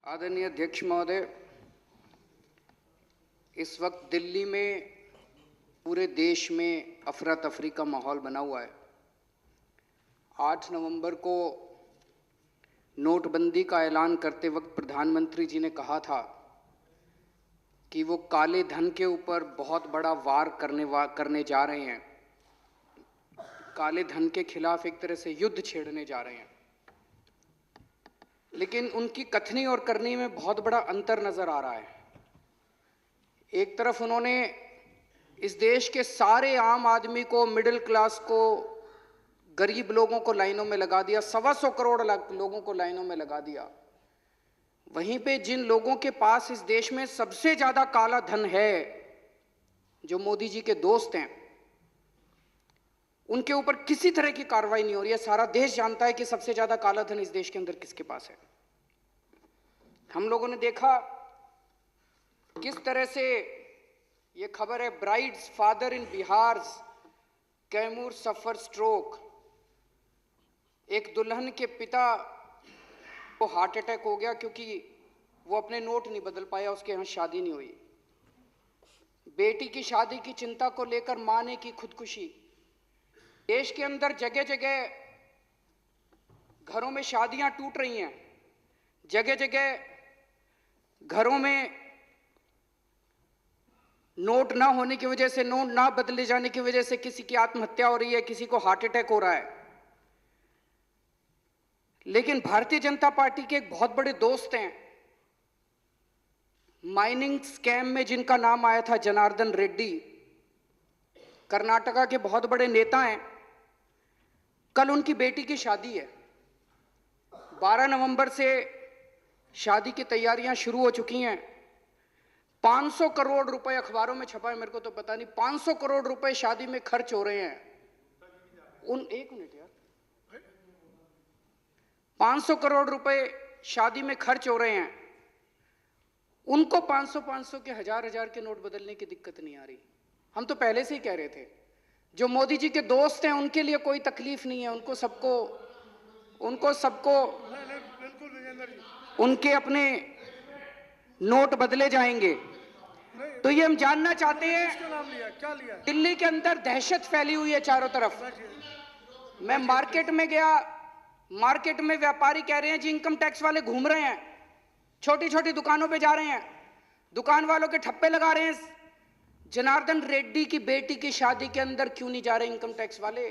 आदरणीय अध्यक्ष महोदय, इस वक्त दिल्ली में पूरे देश में अफरा तफरी का माहौल बना हुआ है। 8 नवंबर को नोटबंदी का ऐलान करते वक्त प्रधानमंत्री जी ने कहा था कि वो काले धन के ऊपर बहुत बड़ा वार करने जा रहे हैं, काले धन के खिलाफ एक तरह से युद्ध छेड़ने जा रहे हैं। लेकिन उनकी कथनी और करनी में बहुत बड़ा अंतर नजर आ रहा है। एक तरफ उन्होंने इस देश के सारे आम आदमी को, मिडिल क्लास को, गरीब लोगों को लाइनों में लगा दिया, 125 करोड़ लोगों को लाइनों में लगा दिया। वहीं पे जिन लोगों के पास इस देश में सबसे ज्यादा काला धन है, जो मोदी जी के दोस्त हैं, उनके ऊपर किसी तरह की कार्रवाई नहीं हो रही है। सारा देश जानता है कि सबसे ज्यादा काला धन इस देश के अंदर किसके पास है। हम लोगों ने देखा किस तरह से ये खबर है, brides father in Bihar Kaimur suffer stroke. एक दुल्हन के पिता को हार्ट अटैक हो गया क्योंकि वो अपने नोट नहीं बदल पाया, उसके यहां शादी नहीं हुई। बेटी की शादी की चिंता को लेकर मां ने की खुदकुशी। देश के अंदर जगह जगह घरों में शादियां टूट रही हैं, जगह जगह घरों में नोट ना होने की वजह से, नोट ना बदले जाने की वजह से किसी की आत्महत्या हो रही है, किसी को हार्ट अटैक हो रहा है। लेकिन भारतीय जनता पार्टी के एक बहुत बड़े दोस्त हैं, माइनिंग स्कैम में जिनका नाम आया था जनार्दन रेड्डी, कर्नाटका के बहुत बड़े नेता हैं। कल उनकी बेटी की शादी है। 12 नवंबर से शादी की तैयारियां शुरू हो चुकी हैं। 500 करोड़ रुपए अखबारों में छपा है, मेरे को तो पता नहीं, 500 करोड़ रुपए शादी में खर्च हो रहे हैं। एक मिनट यार, 500 करोड़ रुपए शादी में खर्च हो रहे हैं। उनको 500 के हजार के नोट बदलने की दिक्कत नहीं आ रही। हम तो पहले से ही कह रहे थे, जो मोदी जी के दोस्त हैं उनके लिए कोई तकलीफ नहीं है, उनको सबको उनके अपने नोट बदले जाएंगे। तो ये हम जानना चाहते हैं, दिल्ली के अंदर दहशत फैली हुई है चारों तरफ। मैं मार्केट में गया, मार्केट में व्यापारी कह रहे हैं जी इनकम टैक्स वाले घूम रहे हैं, छोटी छोटी दुकानों पे जा रहे हैं, दुकान वालों के ठप्पे लगा रहे हैं। जनार्दन रेड्डी की बेटी की शादी के अंदर क्यों नहीं जा रहे इनकम टैक्स वाले?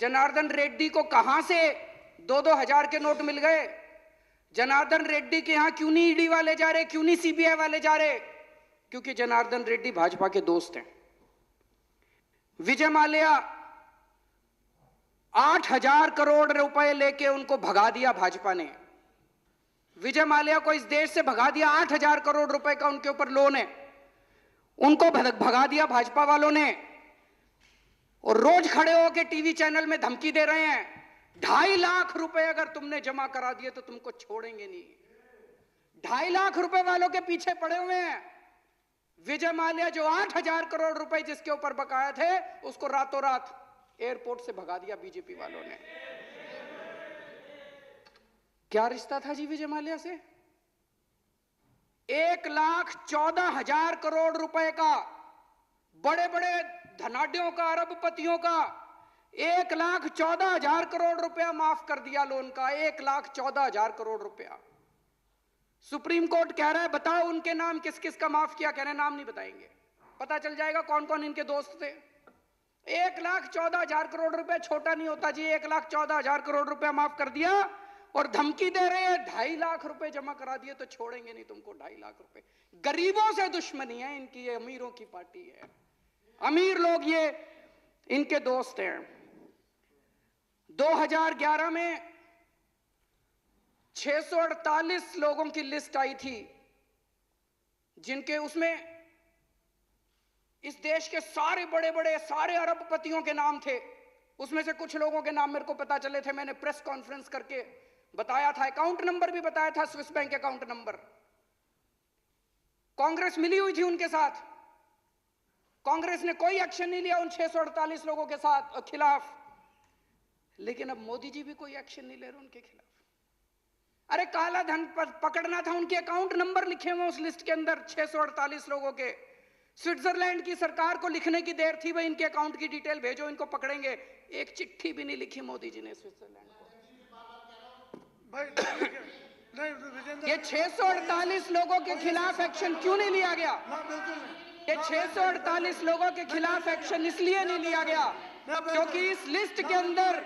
जनार्दन रेड्डी को कहां से 2-2 हजार के नोट मिल गए? जनार्दन रेड्डी के यहां क्यों नहीं ईडी वाले जा रहे, क्यों नहीं सीबीआई वाले जा रहे? क्योंकि जनार्दन रेड्डी भाजपा के दोस्त हैं। विजय माल्या 8,000 करोड़ रुपए लेके उनको भगा दिया भाजपा ने। विजय माल्या को इस देश से भगा दिया, 8,000 करोड़ रुपए का उनके ऊपर लोन है, उनको भगा दिया भाजपा वालों ने। और रोज खड़े होकर टीवी चैनल में धमकी दे रहे हैं 2.5 लाख रुपए अगर तुमने जमा करा दिए तो तुमको छोड़ेंगे नहीं। 2.5 लाख रुपए वालों के पीछे पड़े हुए हैं। विजय माल्या जो 8,000 करोड़ रुपए जिसके ऊपर बकाया थे, उसको रातों रात एयरपोर्ट से भगा दिया बीजेपी वालों ने। क्या रिश्ता था जी विजय माल्या से? 1,14,000 करोड़ रुपए का, बड़े बड़े धनाढ्यों का, अरबपतियों का 1,14,000 करोड़ रुपया माफ कर दिया लोन का। 1,14,000 करोड़ रुपया। सुप्रीम कोर्ट कह रहा है बताओ उनके नाम किस किस का माफ किया। कह रहे नाम नहीं बताएंगे, पता चल जाएगा कौन कौन इनके दोस्त थे। 1,14,000 करोड़ रुपया छोटा नहीं होता जी। 1,14,000 करोड़ रुपया माफ कर दिया और धमकी दे रहे हैं 2.5 लाख रुपए जमा करा दिए तो छोड़ेंगे नहीं तुमको। 2.5 लाख रुपए। गरीबों से दुश्मनी है इनकी, ये अमीरों की पार्टी है। अमीर लोग ये इनके दोस्त हैं। 2011 में 648 लोगों की लिस्ट आई थी, जिनके उसमें इस देश के सारे बड़े बड़े सारे अरबपतियों के नाम थे। उसमें से कुछ लोगों के नाम मेरे को पता चले थे, मैंने प्रेस कॉन्फ्रेंस करके बताया था, अकाउंट नंबर भी बताया था, Swiss bank account number. Congress मिली हुई थी उनके साथ, कांग्रेस ने कोई एक्शन नहीं लिया उन 648 लोगों के साथ खिलाफ। लेकिन अब मोदी जी भी कोई एक्शन नहीं ले रहे उनके खिलाफ। अरे काला धन पकड़ना था, उनके अकाउंट नंबर लिखे हुए उस लिस्ट के अंदर 648 लोगों के। स्विट्जरलैंड की सरकार को लिखने की देर थी, भाई इनके अकाउंट की डिटेल भेजो, इनको पकड़ेंगे। एक चिट्ठी भी नहीं लिखी मोदी जी ने स्विट्जरलैंड को। ये 648 लोगों के खिलाफ एक्शन क्यों नहीं लिया गया? ये 648 लोगों के खिलाफ एक्शन इसलिए नहीं लिया गया क्योंकि इस लिस्ट के अंदर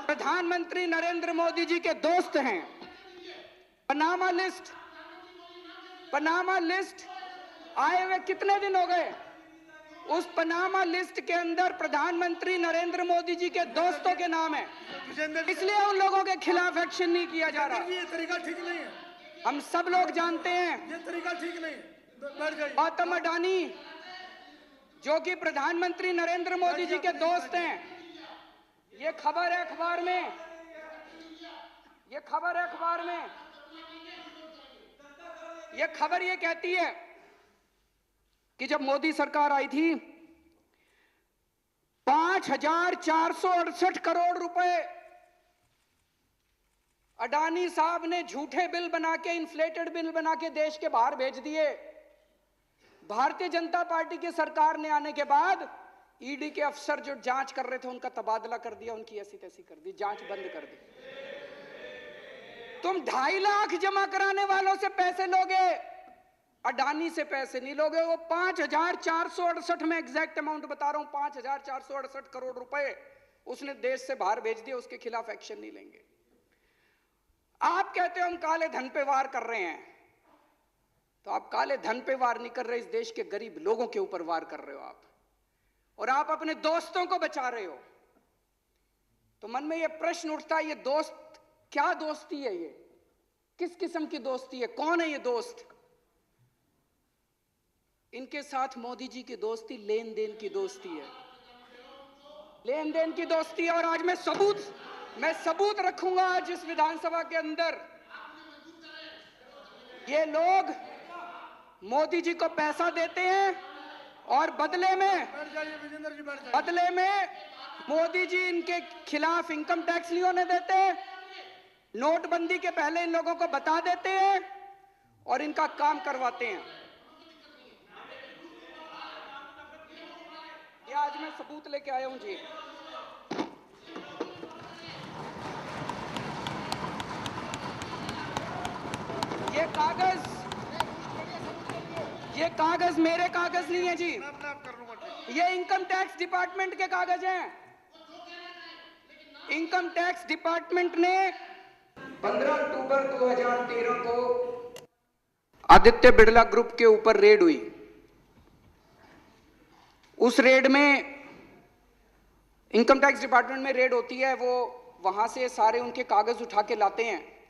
प्रधानमंत्री नरेंद्र मोदी जी के दोस्त हैं। पनामा लिस्ट आए हुए कितने दिन हो गए? उस पनामा लिस्ट के अंदर प्रधानमंत्री नरेंद्र मोदी जी के दोस्तों के नाम है, इसलिए उन लोगों के खिलाफ एक्शन नहीं किया जा रहा। ये तरीका ठीक नहीं है। हम सब लोग जानते हैं ये तरीका ठीक नहीं। गौतम अडानी जो कि प्रधानमंत्री नरेंद्र मोदी जी के दोस्त हैं, ये खबर है अखबार में, ये खबर ये कहती है कि जब मोदी सरकार आई थी 5,468 करोड़ रुपए अडानी साहब ने झूठे बिल बना के, इन्फ्लेटेड बिल बना के देश के बाहर भेज दिए। भारतीय जनता पार्टी की सरकार ने आने के बाद ईडी के अफसर जो जांच कर रहे थे उनका तबादला कर दिया, उनकी ऐसी तैसी कर दी, जांच बंद कर दी। तुम 2.5 लाख जमा कराने वालों से पैसे लोगे, अडानी से पैसे नहीं लोगे। वो 5,468 में एग्जैक्ट अमाउंट बता रहा हूं, 5,468 करोड़ रुपए उसने देश से बाहर भेज दिए, उसके खिलाफ एक्शन नहीं लेंगे। आप कहते हो हम काले धन पे वार कर रहे हैं, तो आप काले धन पे वार नहीं कर रहे, इस देश के गरीब लोगों के ऊपर वार कर रहे हो आप, और आप अपने दोस्तों को बचा रहे हो। तो मन में यह प्रश्न उठता है, ये दोस्त क्या दोस्ती है? ये किस किस्म की दोस्ती है? कौन है ये दोस्त? इनके साथ मोदी जी की दोस्ती लेन देन की दोस्ती है, लेन देन की दोस्ती है। और आज मैं सबूत रखूंगा आज इस विधानसभा के अंदर। ये लोग मोदी जी को पैसा देते हैं और बदले में मोदी जी इनके खिलाफ इनकम टैक्स नहीं होने देते, नोटबंदी के पहले इन लोगों को बता देते हैं और इनका काम करवाते हैं। ये आज मैं सबूत लेके आया हूं जी। ये कागज मेरे कागज नहीं है जी, ये इनकम टैक्स डिपार्टमेंट के कागज हैं। इनकम टैक्स डिपार्टमेंट ने 15 अक्टूबर 2013 को आदित्य बिड़ला ग्रुप के ऊपर रेड हुई। उस रेड में इनकम टैक्स डिपार्टमेंट में रेड होती है, वो वहां से सारे उनके कागज उठा के लाते हैं।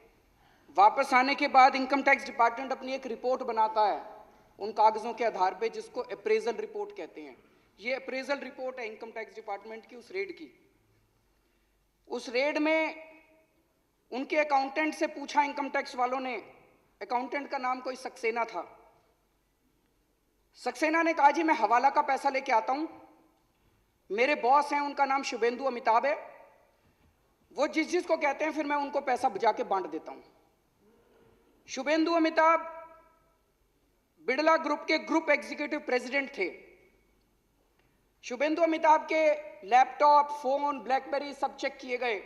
वापस आने के बाद इनकम टैक्स डिपार्टमेंट अपनी एक रिपोर्ट बनाता है उन कागजों के आधार पे, जिसको अप्रेजल रिपोर्ट कहते हैं। ये अप्रेजल रिपोर्ट है इनकम टैक्स डिपार्टमेंट की उस रेड की। उस रेड में उनके अकाउंटेंट से पूछा इनकम टैक्स वालों ने, अकाउंटेंट का नाम कोई सक्सेना था। सक्सेना ने कहा जी मैं हवाला का पैसा लेके आता हूं, मेरे बॉस हैं उनका नाम शुभेंदु अमिताभ है, वो जिस को कहते हैं फिर मैं उनको पैसा जाके बांट देता हूं। शुभेंदु अमिताभ बिड़ला ग्रुप के ग्रुप एग्जीक्यूटिव प्रेसिडेंट थे। शुभेंदु अमिताभ के लैपटॉप, फोन, ब्लैकबेरी सब चेक किए गए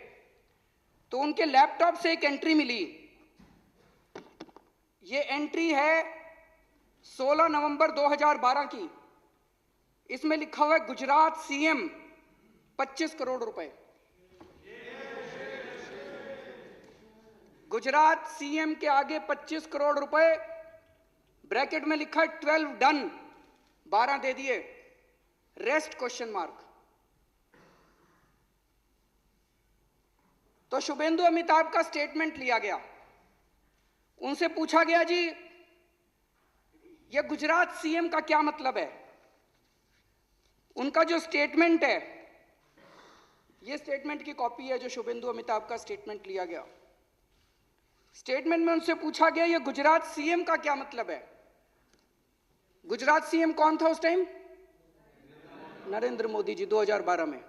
तो उनके लैपटॉप से एक एंट्री मिली। ये एंट्री है 16 नवंबर 2012 की। इसमें लिखा हुआ है गुजरात सीएम 25 करोड़ रुपए। गुजरात सीएम के आगे 25 करोड़ रुपए, ब्रैकेट में लिखा है 12 डन, 12 दे दिए, रेस्ट क्वेश्चन मार्क। तो शुभेंदु अमिताभ का स्टेटमेंट लिया गया, उनसे पूछा गया जी ये गुजरात सीएम का क्या मतलब है। उनका जो स्टेटमेंट है, ये स्टेटमेंट की कॉपी है जो शुभेंदु अमिताभ का स्टेटमेंट लिया गया। स्टेटमेंट में उनसे पूछा गया ये गुजरात सीएम का क्या मतलब है। गुजरात सीएम कौन था उस टाइम? नरेंद्र मोदी जी 2012 में।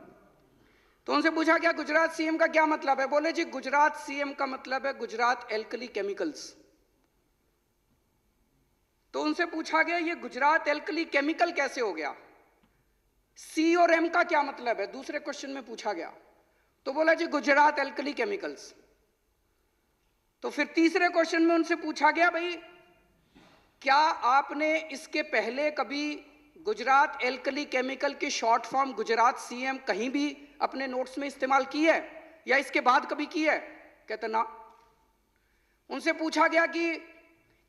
तो उनसे पूछा क्या गुजरात सीएम का क्या मतलब है? बोले जी गुजरात सीएम का मतलब है गुजरात एल्कली केमिकल्स। तो उनसे पूछा गया ये गुजरात एल्कली केमिकल कैसे हो गया? सी और एम का क्या मतलब है? दूसरे क्वेश्चन में पूछा गया। तो बोला जी गुजरात एल्कली केमिकल्स। तो फिर तीसरे क्वेश्चन में उनसे पूछा गया भाई क्या आपने इसके पहले कभी गुजरात एल्कली केमिकल की शॉर्ट फॉर्म गुजरात सीएम कहीं भी अपने नोट्स में इस्तेमाल की है या इसके बाद कभी की है? कहते ना। उनसे पूछा गया कि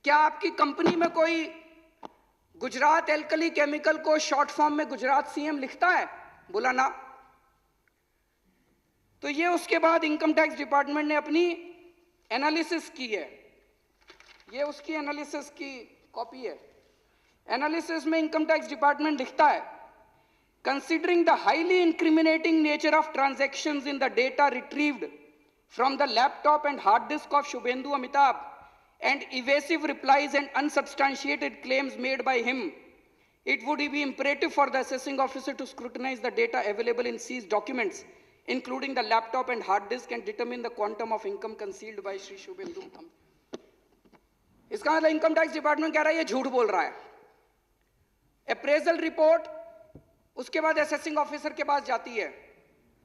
क्या आपकी कंपनी में कोई गुजरात एल्कली केमिकल को शॉर्ट फॉर्म में गुजरात सीएम लिखता है? बोला ना। तो ये उसके बाद इनकम टैक्स डिपार्टमेंट ने अपनी एनालिसिस की है। ये उसकी एनालिसिस की कॉपी है। एनालिसिस में इनकम टैक्स डिपार्टमेंट लिखता है considering the highly incriminating nature of transactions in the data retrieved from the laptop and hard disk of Shubhendu Amitabh and evasive replies and unsubstantiated claims made by him, it would be imperative for the assessing officer to scrutinize the data available in seized documents, including the laptop and hard disk, and determine the quantum of income concealed by Shri Shubhendu. इसका मतलब income tax department कह रहा है ये झूठ बोल रहा है। अप्रेजल रिपोर्ट उसके बाद असेसिंग ऑफिसर के पास जाती है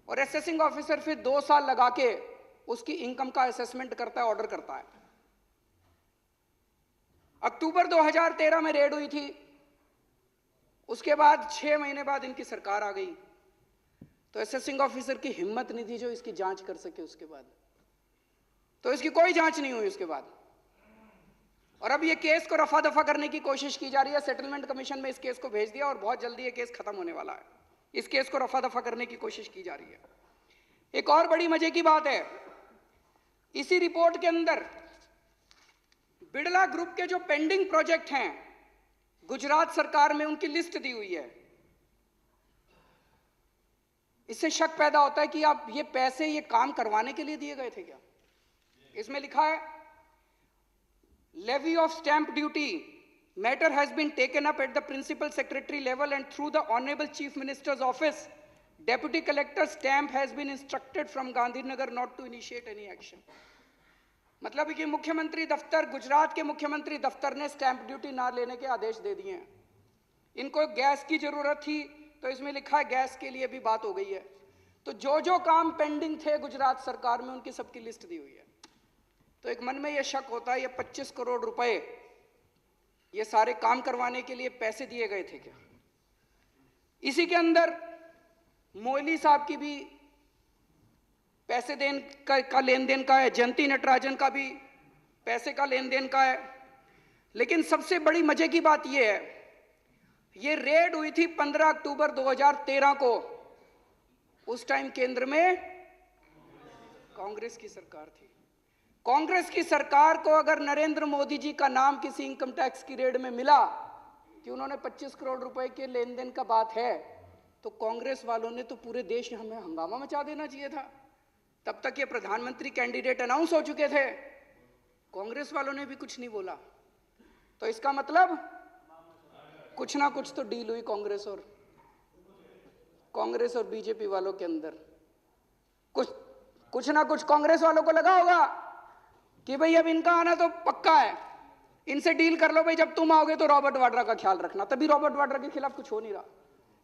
और असेसिंग ऑफिसर फिर 2 साल लगा के उसकी इनकम का असेसमेंट करता है, ऑर्डर करता है। अक्टूबर 2013 में रेड हुई थी, उसके बाद 6 महीने बाद इनकी सरकार आ गई। तो असेसिंग ऑफिसर की हिम्मत नहीं थी जो इसकी जांच कर सके उसके बाद, तो इसकी कोई जांच नहीं हुई उसके बाद। और अब ये केस को रफा दफा करने की कोशिश की जा रही है। सेटलमेंट कमीशन में इस केस को भेज दिया और बहुत जल्दी ये केस खत्म होने वाला है। इस केस को रफा दफा करने की कोशिश की जा रही है। एक और बड़ी मजे की बात है, इसी रिपोर्ट के अंदर बिड़ला ग्रुप के जो पेंडिंग प्रोजेक्ट हैं गुजरात सरकार में उनकी लिस्ट दी हुई है। इससे शक पैदा होता है कि आप ये पैसे ये काम करवाने के लिए दिए गए थे क्या? इसमें लिखा है levy of stamp duty matter has been taken up at the principal secretary level and through the honourable chief minister's office deputy collector stamp has been instructed from Gandhinagar not to initiate any action. मतलब कि मुख्यमंत्री दफ्तर, गुजरात के मुख्यमंत्री दफ्तर ने stamp duty ना लेने के आदेश दे दिए हैं। इनको गैस की जरूरत थी तो इसमें लिखा है गैस के लिए भी बात हो गई है। तो जो जो काम पेंडिंग थे गुजरात सरकार में उनकी सबकी लिस्ट दी हुई है। तो एक मन में यह शक होता है ये 25 करोड़ रुपए ये सारे काम करवाने के लिए पैसे दिए गए थे क्या? इसी के अंदर मोइली साहब की भी पैसे देन का लेन देन का है, जयंती नटराजन का भी पैसे का लेन देन का है। लेकिन सबसे बड़ी मजे की बात यह है, ये रेड हुई थी 15 अक्टूबर 2013 को। उस टाइम केंद्र में कांग्रेस की सरकार थी। कांग्रेस की सरकार को अगर नरेंद्र मोदी जी का नाम किसी इनकम टैक्स की रेड में मिला कि उन्होंने 25 करोड़ रुपए के लेन देन का बात है, तो कांग्रेस वालों ने तो पूरे देश में हमें हंगामा मचा देना चाहिए था। तब तक ये प्रधानमंत्री कैंडिडेट अनाउंस हो चुके थे, कांग्रेस वालों ने भी कुछ नहीं बोला। तो इसका मतलब कुछ ना कुछ तो डील हुई कांग्रेस और बीजेपी वालों के अंदर। कुछ ना कुछ कांग्रेस वालों को लगा होगा कि भाई अब इनका आना तो पक्का है, इनसे डील कर लो भाई, जब तुम आओगे तो रॉबर्ट वाड्रा का ख्याल रखना। तभी रॉबर्ट वाड्रा के खिलाफ कुछ हो नहीं रहा।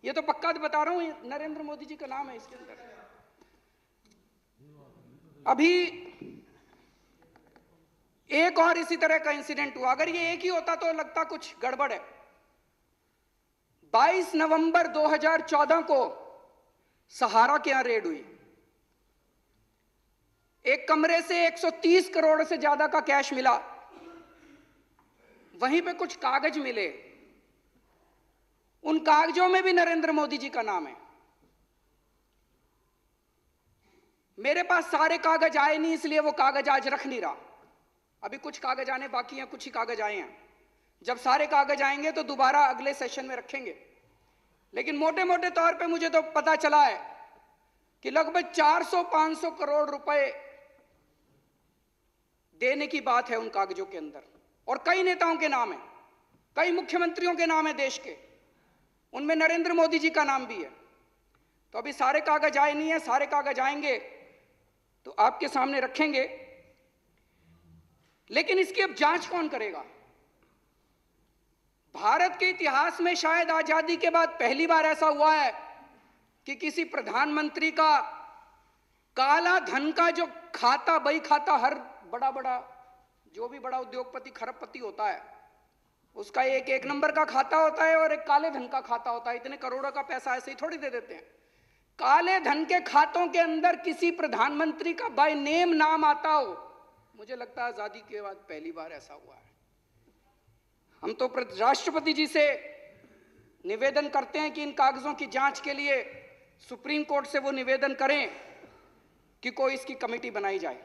ये तो पक्का बता रहा हूं, नरेंद्र मोदी जी का नाम है इसके अंदर। अभी एक और इसी तरह का इंसिडेंट हुआ। अगर ये एक ही होता तो लगता कुछ गड़बड़ है। 22 नवंबर 2014 को सहारा के यहां रेड हुई। एक कमरे से 130 करोड़ से ज्यादा का कैश मिला। वहीं पे कुछ कागज मिले, उन कागजों में भी नरेंद्र मोदी जी का नाम है। मेरे पास सारे कागज आए नहीं, इसलिए वो कागज आज रख नहीं रहा। अभी कुछ कागज आने बाकी हैं, कुछ ही कागज आए हैं। जब सारे कागज आएंगे तो दोबारा अगले सेशन में रखेंगे। लेकिन मोटे मोटे तौर पे मुझे तो पता चला है कि लगभग 400-500 करोड़ रुपए देने की बात है उन कागजों के अंदर। और कई नेताओं के नाम है, कई मुख्यमंत्रियों के नाम है देश के, उनमें नरेंद्र मोदी जी का नाम भी है। तो अभी सारे कागज आए नहीं है, सारे कागज आएंगे तो आपके सामने रखेंगे। लेकिन इसकी अब जांच कौन करेगा? भारत के इतिहास में शायद आजादी के बाद पहली बार ऐसा हुआ है कि किसी प्रधानमंत्री का काला धन का जो खाता, बही खाता, हर बड़ा बड़ा जो भी बड़ा उद्योगपति, खरबपति होता है, उसका एक नंबर का खाता होता है और एक काले धन का खाता होता है। इतने करोड़ों का पैसा ऐसे ही थोड़ी दे देते हैं। काले धन के खातों के अंदर किसी प्रधानमंत्री का बाय नेम नाम आता हो, मुझे लगता है आजादी के बाद पहली बार ऐसा हुआ है। हम तो राष्ट्रपति जी से निवेदन करते हैं कि इन कागजों की जांच के लिए सुप्रीम कोर्ट से वो निवेदन करें कि कोई इसकी कमेटी बनाई जाए।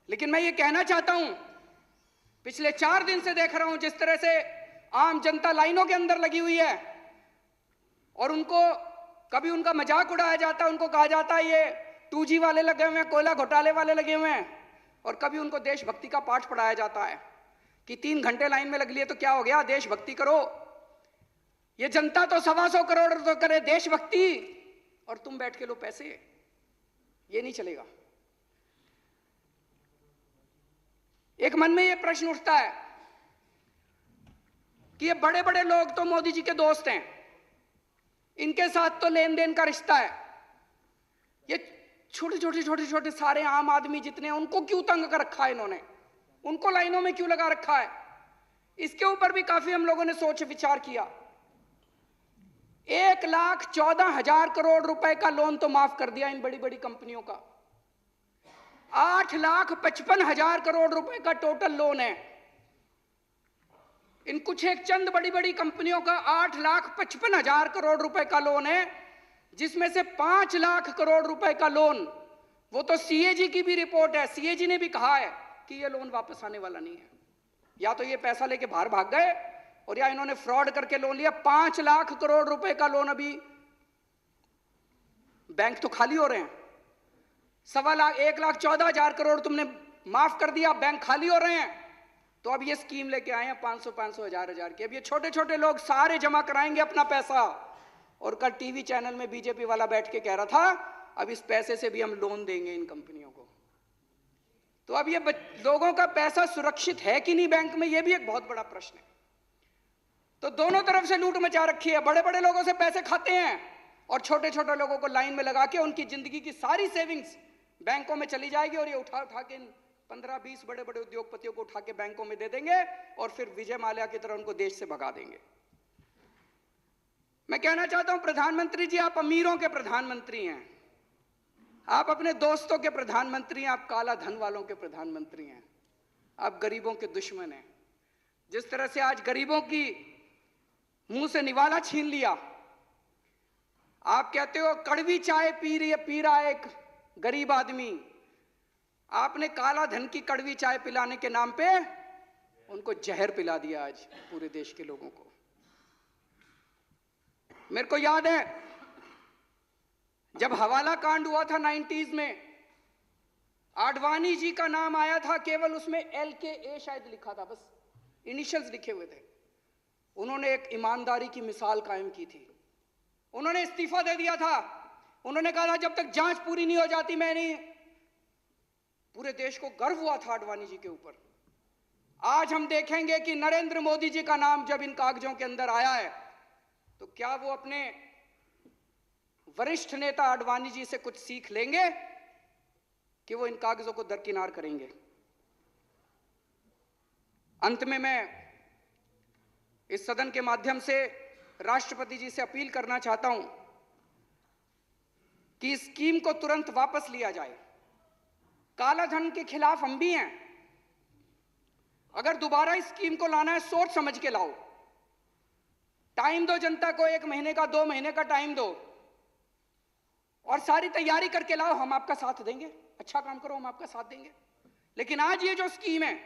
लेकिन मैं ये कहना चाहता हूं, पिछले 4 दिन से देख रहा हूं जिस तरह से आम जनता लाइनों के अंदर लगी हुई है और उनको कभी उनका मजाक उड़ाया जाता है, उनको कहा जाता है ये 2G वाले लगे हुए हैं, कोयला घोटाले वाले लगे हुए हैं, और कभी उनको देशभक्ति का पाठ पढ़ाया जाता है कि 3 घंटे लाइन में लग लिए तो क्या हो गया, देशभक्ति करो। ये जनता तो 125 करोड़ तो करे देशभक्ति और तुम बैठ के लो पैसे। ये नहीं चलेगा। एक मन में ये प्रश्न उठता है कि ये बड़े बड़े लोग तो मोदी जी के दोस्त हैं, इनके साथ तो लेन देन का रिश्ता है, ये छोटे छोटे सारे आम आदमी जितने हैं उनको क्यों तंग कर रखा है इन्होंने, उनको लाइनों में क्यों लगा रखा है? इसके ऊपर भी काफी हम लोगों ने सोच विचार किया। 1,14,000 करोड़ रुपए का लोन तो माफ कर दिया इन बड़ी बड़ी कंपनियों का। 8,55,000 करोड़ रुपए का टोटल लोन है। इन कुछ एक चंद बड़ी बड़ी कंपनियों का 8,55,000 करोड़ रुपए का लोन है, जिसमें से 5 लाख करोड़ रुपए का लोन, वो तो सीएजी की भी रिपोर्ट है, सीएजी ने भी कहा है कि ये लोन वापस आने वाला नहीं है। या तो ये पैसा लेके बाहर भाग गए और या इन्होंने फ्रॉड करके लोन लिया। 5 लाख करोड़ रुपए का लोन, अभी बैंक तो खाली हो रहे हैं। 1,14,000 करोड़ तुमने माफ कर दिया, बैंक खाली हो रहे हैं। तो अब ये स्कीम लेके आए हैं 500 हजार की। अब ये छोटे छोटे लोग सारे जमा कराएंगे अपना पैसा। और कल टीवी चैनल में बीजेपी वाला बैठ के कह रहा था अब इस पैसे से भी हम लोन देंगे इन कंपनियों को। तो अब ये लोगों का पैसा सुरक्षित है कि नहीं बैंक में, ये भी एक बहुत बड़ा प्रश्न है। तो दोनों तरफ से लूट मचा रखी है। बड़े बड़े लोगों से पैसे खाते हैं और छोटे छोटे लोगों को लाइन में लगा के उनकी जिंदगी की सारी सेविंग्स बैंकों में चली जाएगी और ये उठा के 15-20 बड़े बड़े उद्योगपतियों को उठा के बैंकों में दे देंगे और फिर विजय माल्या की तरह उनको देश से भगा देंगे। मैं कहना चाहता हूं प्रधानमंत्री जी, आप अमीरों के प्रधानमंत्री हैं, आप अपने दोस्तों के प्रधानमंत्री हैं, आप काला धन वालों के प्रधानमंत्री हैं, आप गरीबों के दुश्मन हैं। जिस तरह से आज गरीबों की मुंह से निवाला छीन लिया, आप कहते हो कड़वी चाय पी रहा है एक गरीब आदमी, आपने काला धन की कड़वी चाय पिलाने के नाम पे उनको जहर पिला दिया आज पूरे देश के लोगों को। मेरे को याद है जब हवाला कांड हुआ था 90s में, आडवाणी जी का नाम आया था, केवल उसमें LKA शायद लिखा था, बस इनिशियल्स लिखे हुए थे। उन्होंने एक ईमानदारी की मिसाल कायम की थी। उन्होंने इस्तीफा दे दिया था। उन्होंने कहा था जब तक जांच पूरी नहीं हो जाती मैं नहीं। पूरे देश को गर्व हुआ था आडवाणी जी के ऊपर। आज हम देखेंगे कि नरेंद्र मोदी जी का नाम जब इन कागजों के अंदर आया है तो क्या वो अपने वरिष्ठ नेता आडवाणी जी से कुछ सीख लेंगे कि वो इन कागजों को दरकिनार करेंगे। अंत में मैं इस सदन के माध्यम से राष्ट्रपति जी से अपील करना चाहता हूं कि इस स्कीम को तुरंत वापस लिया जाए। काला धन के खिलाफ हम भी हैं। अगर दोबारा इस स्कीम को लाना है सोच समझ के लाओ। टाइम दो जनता को, 1 महीने का, 2 महीने का टाइम दो और सारी तैयारी करके लाओ। हम आपका साथ देंगे, अच्छा काम करो, हम आपका साथ देंगे। लेकिन आज ये जो स्कीम है,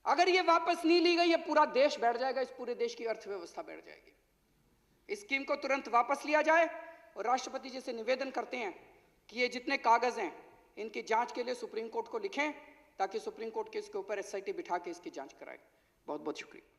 अगर ये वापस नहीं ली गई, ये पूरा देश बैठ जाएगा, इस पूरे देश की अर्थव्यवस्था बैठ जाएगी। इस स्कीम को तुरंत वापस लिया जाए और राष्ट्रपति जी से निवेदन करते हैं कि ये जितने कागज हैं इनकी जांच के लिए सुप्रीम कोर्ट को लिखें ताकि सुप्रीम कोर्ट के इसके ऊपर SIT बिठा के इसकी जांच कराए। बहुत बहुत शुक्रिया।